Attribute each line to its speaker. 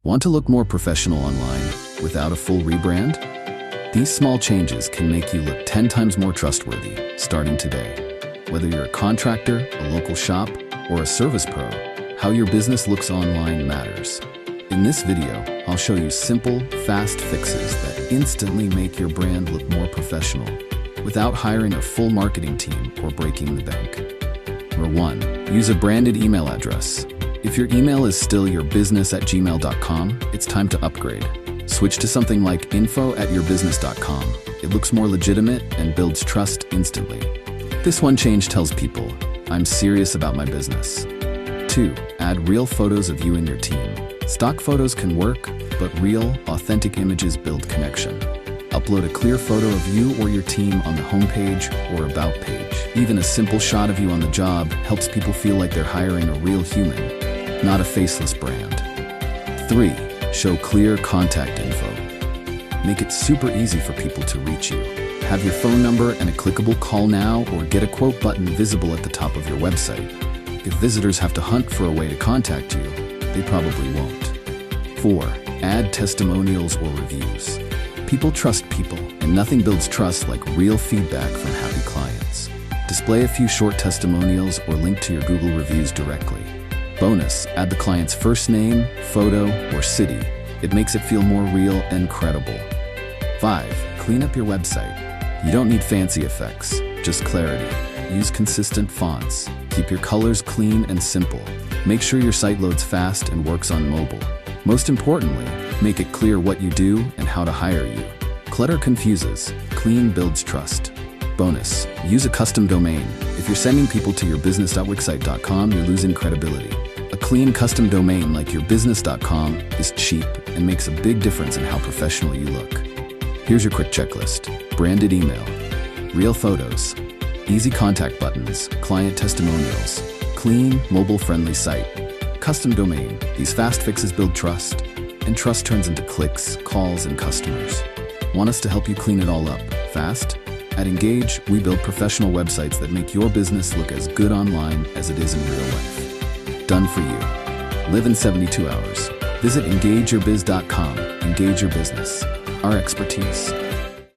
Speaker 1: Want to look more professional online without a full rebrand? These small changes can make you look 10 times more trustworthy starting today. Whether you're a contractor, a local shop, or a service pro, how your business looks online matters. In this video, I'll show you simple, fast fixes that instantly make your brand look more professional without hiring a full marketing team or breaking the bank. Number 1. Use a branded email address. If your email is still yourbusiness@gmail.com, it's time to upgrade. Switch to something like info@yourbusiness.com. It looks more legitimate and builds trust instantly. This one change tells people, I'm serious about my business. 2. Add real photos of you and your team. Stock photos can work, but real, authentic images build connection. Upload a clear photo of you or your team on the homepage or about page. Even a simple shot of you on the job helps people feel like they're hiring a real human, not a faceless brand. 3. Show clear contact info. Make it super easy for people to reach you. Have your phone number and a clickable call now or get a quote button visible at the top of your website. If visitors have to hunt for a way to contact you, they probably won't. 4. Add testimonials or reviews. People trust people, and nothing builds trust like real feedback from happy clients. Display a few short testimonials or link to your Google reviews directly. Bonus, add the client's first name, photo, or city. It makes it feel more real and credible. 5. Clean up your website. You don't need fancy effects, just clarity. Use consistent fonts. Keep your colors clean and simple. Make sure your site loads fast and works on mobile. Most importantly, make it clear what you do and how to hire you. Clutter confuses, clean builds trust. Bonus, use a custom domain. If you're sending people to yourbusiness.wixsite.com, you're losing credibility. A clean custom domain like yourbusiness.com is cheap and makes a big difference in how professional you look. Here's your quick checklist. Branded email, real photos, easy contact buttons, client testimonials, clean, mobile-friendly site, custom domain. These fast fixes build trust, and trust turns into clicks, calls, and customers. Want us to help you clean it all up fast? At Engage, we build professional websites that make your business look as good online as it is in real life. Done for you. Live in 72 hours. Visit EngageYourBiz.com. Engage your business. Our expertise.